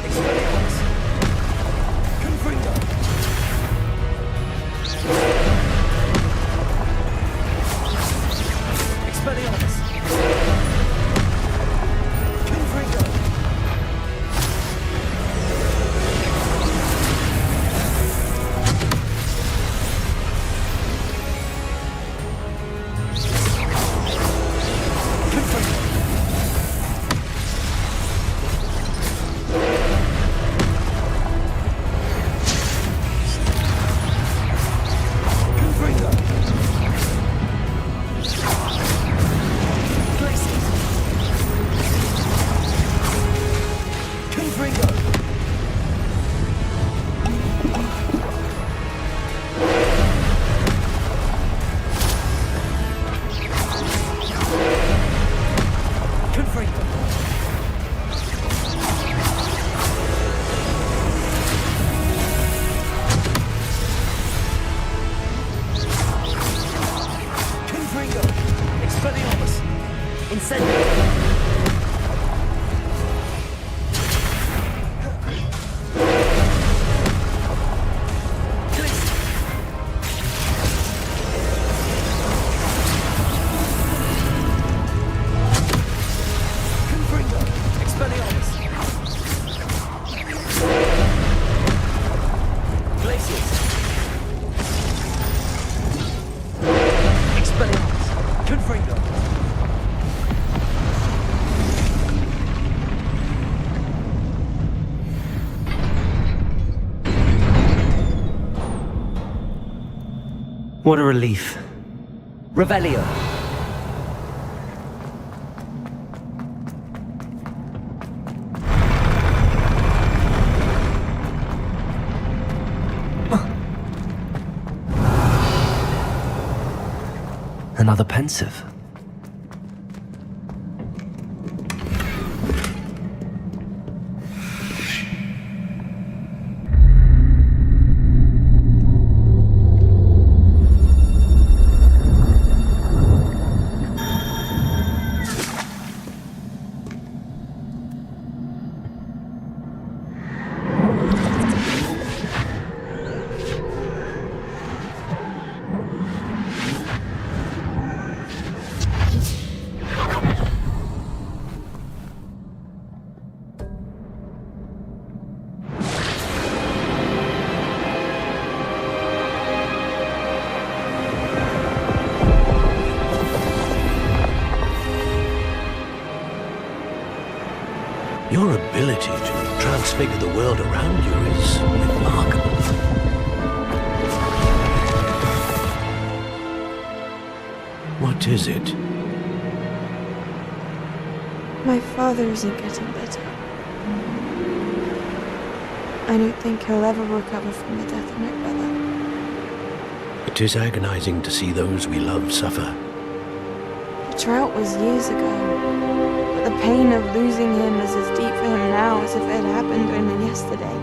Expelliarmus. Confringo. Expelliarmus. Confringo. Confringo. Confringo. Glacius. Confringo. Confringo. Confringo. Expelliarmus. Incendio. Glacius. Confringo. What a relief. Revelio. Another pensive. Your ability to transfigure the world around you is remarkable. What is it? My father isn't getting better. I don't think he'll ever recover from the death of my brother. It is agonizing to see those we love suffer. The drought was years ago, but the pain of losing him is as deep for him now as if it had happened only yesterday.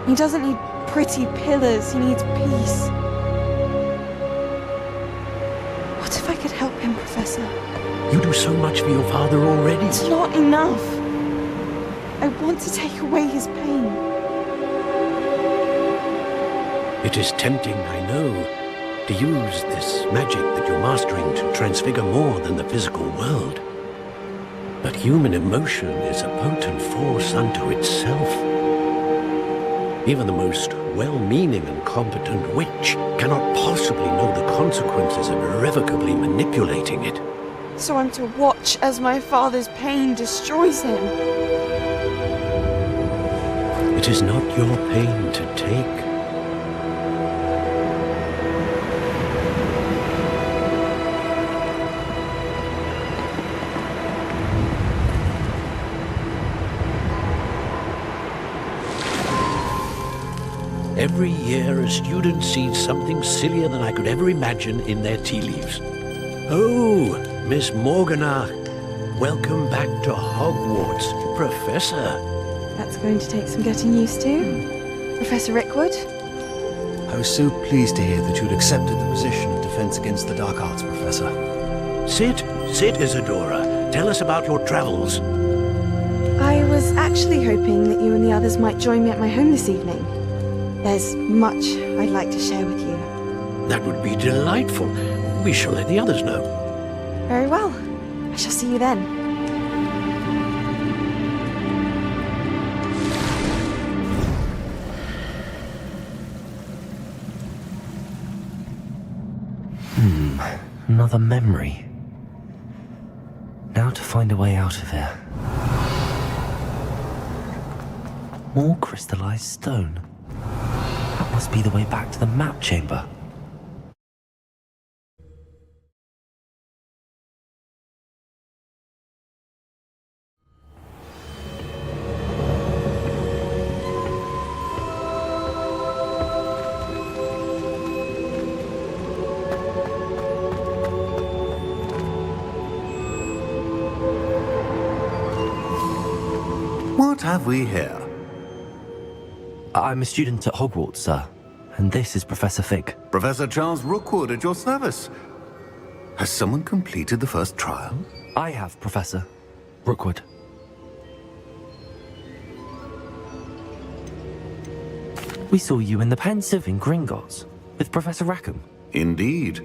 He doesn't need pretty pillars, he needs peace. What if I could help him, Professor? You do so much for your father already. It's not enough. I want to take away his pain. It is tempting, I know, to use this magic that you're mastering to transfigure more than the physical world. But human emotion is a potent force unto itself. Even the most well-meaning and competent witch cannot possibly know the consequences of irrevocably manipulating it. So I'm to watch as my father's pain destroys him. It is not your pain to take. Every year, a student sees something sillier than I could ever imagine in their tea leaves. Oh, Miss Morganach, welcome back to Hogwarts, Professor. That's going to take some getting used to. Professor Rickwood? I was so pleased to hear that you'd accepted the position of Defense Against the Dark Arts, Professor. Sit, Isadora. Tell us about your travels. I was actually hoping that you and the others might join me at my home this evening. There's much I'd like to share with you. That would be delightful. We shall let the others know. Very well. I shall see you then. Another memory. Now to find a way out of here. More crystallized stone. That must be the way back to the map chamber. What have we here? I'm a student at Hogwarts, sir. And this is Professor Fig. Professor Charles Rookwood at your service. Has someone completed the first trial? I have, Professor Rookwood. We saw you in the Pensive in Gringotts with Professor Rackham. Indeed.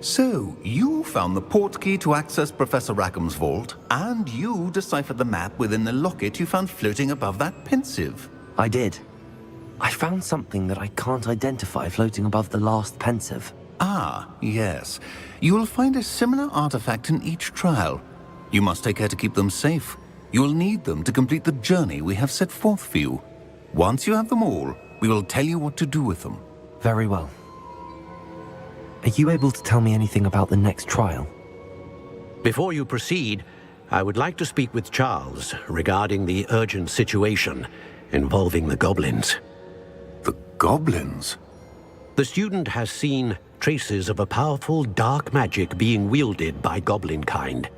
So, you found the portkey to access Professor Rackham's vault, and you deciphered the map within the locket you found floating above that Pensive. I did. I found something that I can't identify floating above the last Pensive. Ah, yes. You will find a similar artifact in each trial. You must take care to keep them safe. You will need them to complete the journey we have set forth for you. Once you have them all, we will tell you what to do with them. Very well. Are you able to tell me anything about the next trial? Before you proceed, I would like to speak with Charles regarding the urgent situation involving the goblins. The goblins? The student has seen traces of a powerful dark magic being wielded by goblin kind.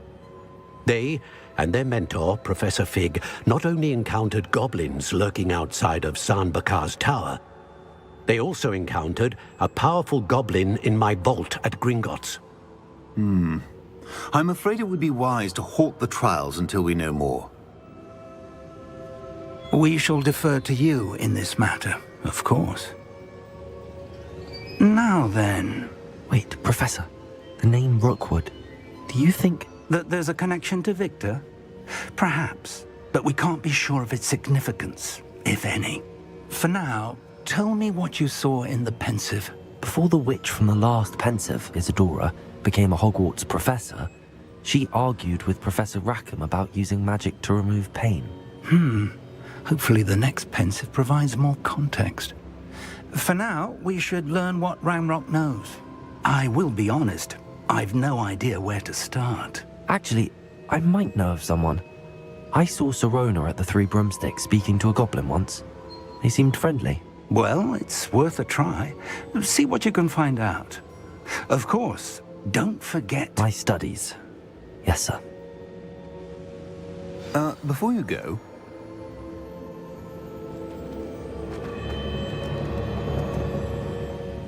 They and their mentor, Professor Fig, not only encountered goblins lurking outside of Sanbakar's tower, they also encountered a powerful goblin in my vault at Gringotts. I'm afraid it would be wise to halt the trials until we know more. We shall defer to you in this matter, of course. Now then... Wait, Professor. The name Rookwood. Do you think... that there's a connection to Victor? Perhaps, but we can't be sure of its significance, if any. For now, tell me what you saw in the Pensive. Before the witch from the last Pensive, Isadora, became a Hogwarts professor, she argued with Professor Rackham about using magic to remove pain. Hopefully the next Pensive provides more context. For now, we should learn what Ranrock knows. I will be honest, I've no idea where to start. Actually, I might know of someone. I saw Sirona at the Three Broomsticks speaking to a goblin once. They seemed friendly. Well, it's worth a try. See what you can find out. Of course, don't forget... My studies. Yes, sir. Before you go...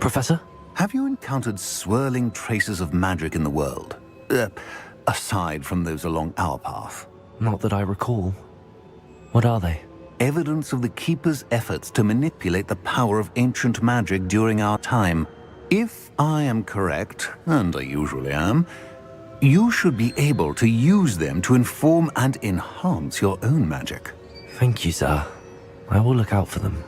Professor? Have you encountered swirling traces of magic in the world? Aside from those along our path? Not that I recall. What are they? Evidence of the Keeper's efforts to manipulate the power of ancient magic during our time. If I am correct, and I usually am, you should be able to use them to inform and enhance your own magic. Thank you, sir. I will look out for them.